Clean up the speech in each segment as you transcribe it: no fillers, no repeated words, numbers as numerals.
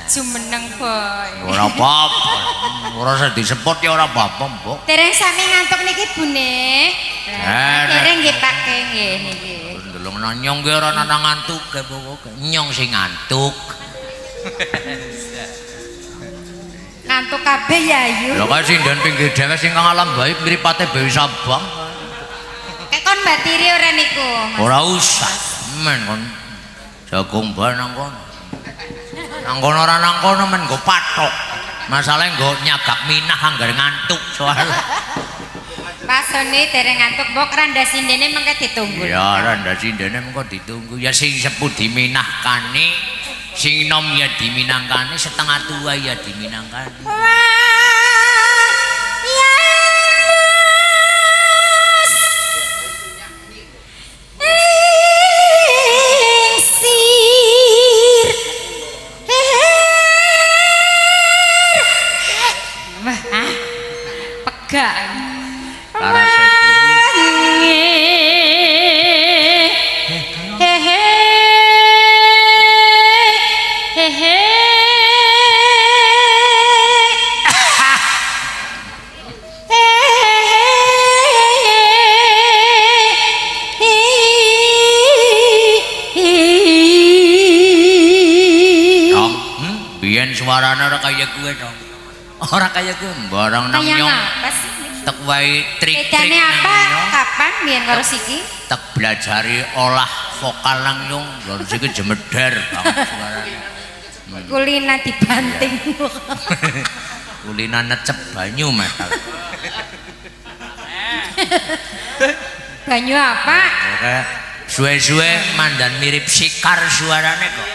Jumeneng boy. Ora apa-apa. Ora usah disebut ya ora apa-apa, Mbok. Dereng sami ngantuk niki Bune. Dereng nggih pake nggih niki. Ndelok nyong ki ora ana ngantuke, Mbok. Nyong sing ngantuk. Ngantuk kabeh ya Ayu. Lha kok sinden pinggir dhewe sing kang alam baik mripate Dewi Sabang. Kek kon batiri ora niku. Ora usah. Men kon jagung ban nang kono. Nang kono ora nang kono men nggo patok. Masalahe nggo nyagak minah anggar ngantuk soal. Pasone dereng ngantuk mbok randa sindene mengke ditunggu. Ya randa sindene mengko ditunggu. Ya sing sepuh diminahkani, sing nom ya diminangkani, setengah tua ya diminangkani. Suarane ora kaya kowe dong. Ora kaya kowe barang nang nyong. Tek wae trik-trik. Bedane apa? Kapan biyen karo siki? Tek belajari olah vokal nang nyong. Lho siki jemeder banget suarane. Kulina dibanting. Kulina necep banyu metal. Banyu apa? Oke. Suwe-suwe mandan mirip sikar suarane kok.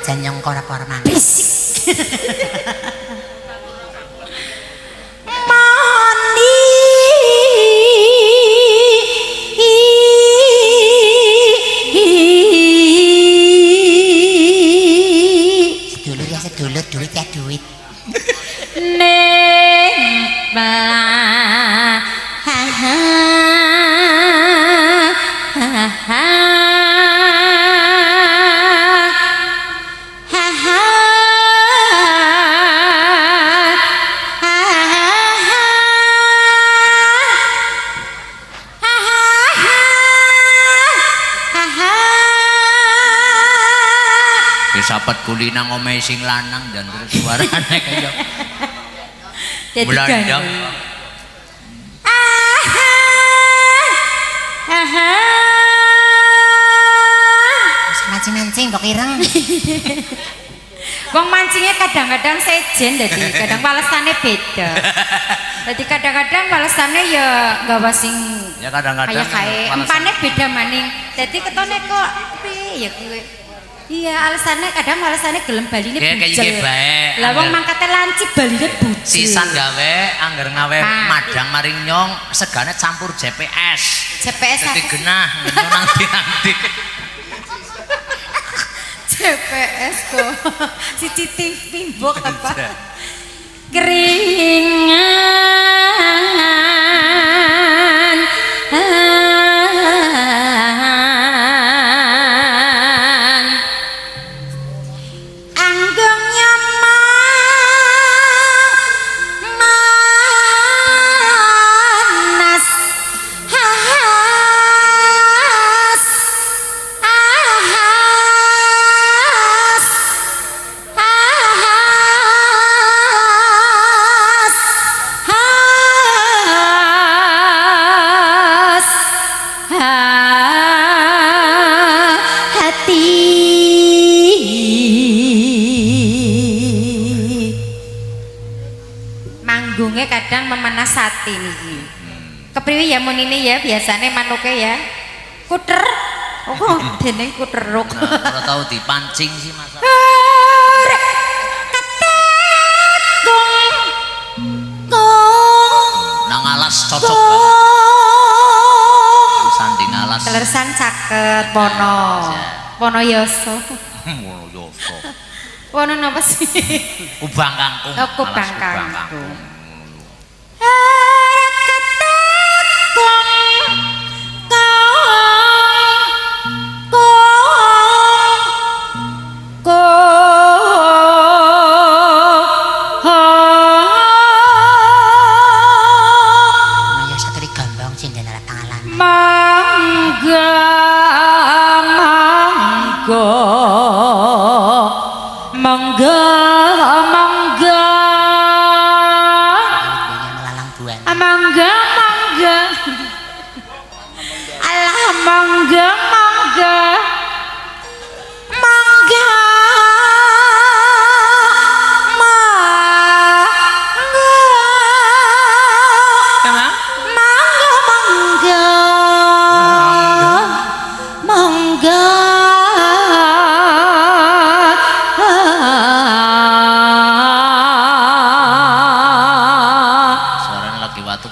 Nyong kora-kora mang. Mandi sedulur ya sedulur, duit ya duit. Neng belah sahabat kulina ngomeh sing lanang dan terus suarane kaya Belandang. Mancing-mancing kok ireng. Wong mancingnya kadang-kadang sejen dadi kadang walesane beda. Dadi kadang-kadang walesane ya nggawa sing ya kadang-kadang empane beda maning. Dadi ketone kok piye ya kowe. Iya, alasannya kadang alasannya gelem baline bujel. Lah wong mangkate lancip baline bujel. Sisan gawe angger ngawe madang maring nyong segane campur JPS. JPS dadi genah nang ndi-ndi. JPS kok. CCTV mbok apa? Keringan. Kadang memenas hati niki. Kepriwe ya munine ya biasane manuke ya. Kuter. dening kuteruk. Ora tau dipancing sih Mas. Nang alas cocok banget. Sanding alas. Kelersan caket Pono. Pono Yoso. Pono Yoso. Pono napa sih? Kubang kangkung. Oh, kubang kangkung.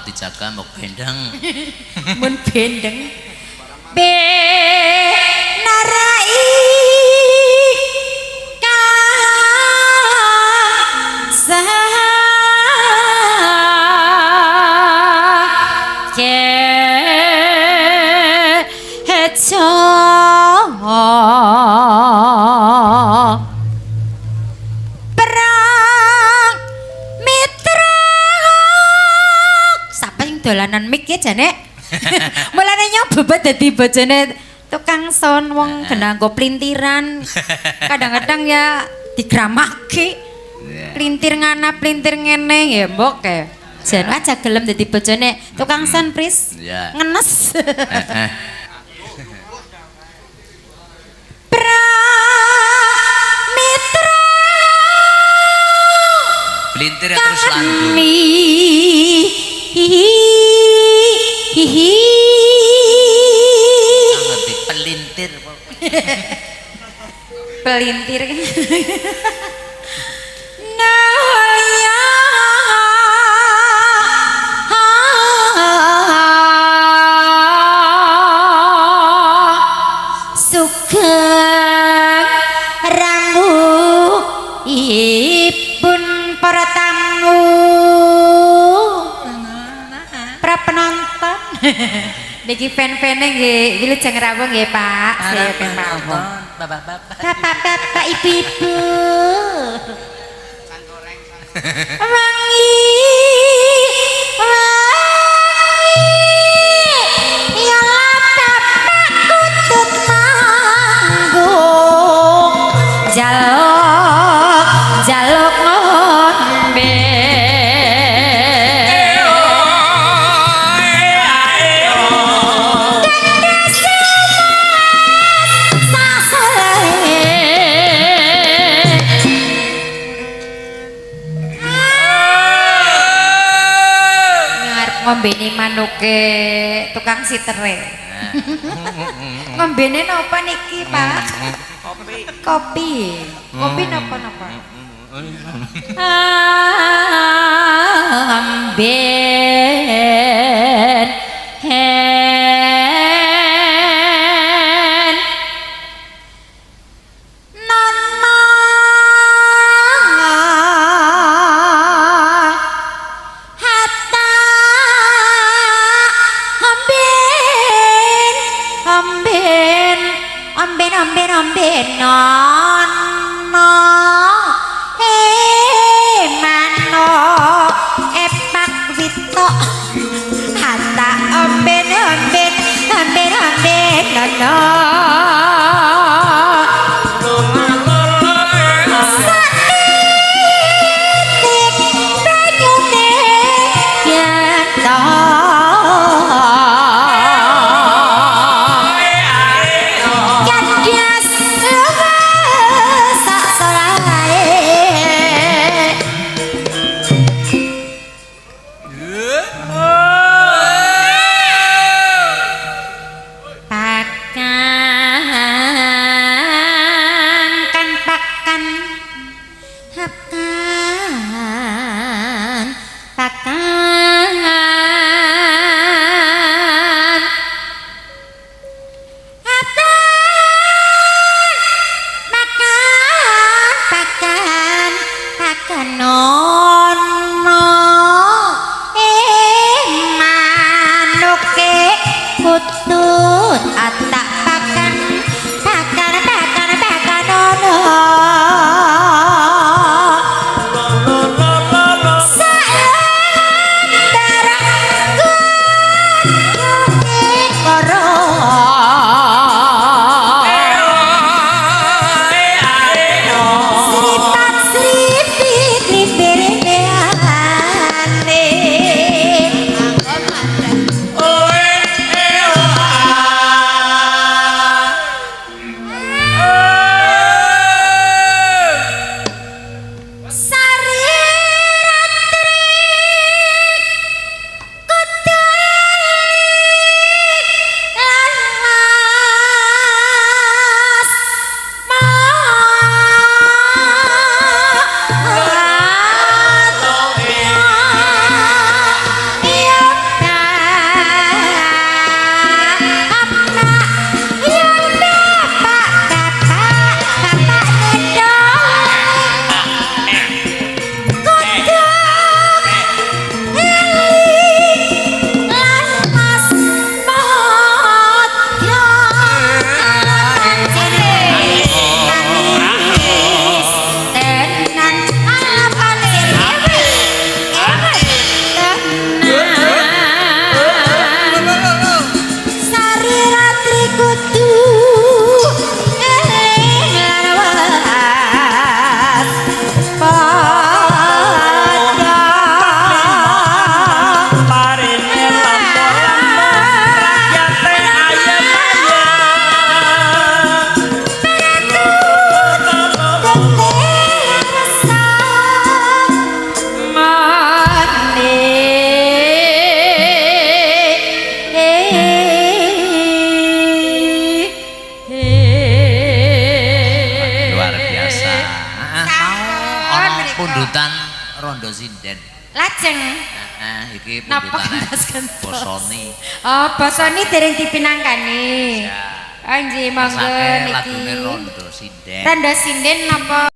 Dijaga mbok bendeng. Mun bendeng. Narai ka sa ke hecho dolanan mik ya jane. Mulane nyoba dadi bojone tukang son wong genanggo plintiran. Kadang-kadang ya digramake. Plintir ngana plintir ngene ya mbok e. Jan aja gelem dadi bojone tukang son pris. Ngenes. Mitra plintir terus lanjut. Ngerti pelintir pelintir nalia sugeng rambu ipun para tamu para penonton. Niki fan-fane nggih Wilujeng Rawuh nggih Pak. Saya penonton. Bapak-bapak. Bapak-bapak, ibu-ibu. Wangi. Ya bapak kutut manggung. Jaluk ngombe. Ngombene manuke tukang sitere. Ngombene napa niki, Pak? Kopi. Kopi. Kopi napa-napa? Amben hen nana hatta amben nono mano epak wito hatta amben nono ngono manuke kutut atak pakan ono pundutan rondo sinden. Lajeng. Iki Napa pundutane gentos gentos? bosoni. Oh, bosoni dereng dipinangkani. Ya. Oh, nggih monggo Masake niki. lagune rondo sinden. Rondo sinden napa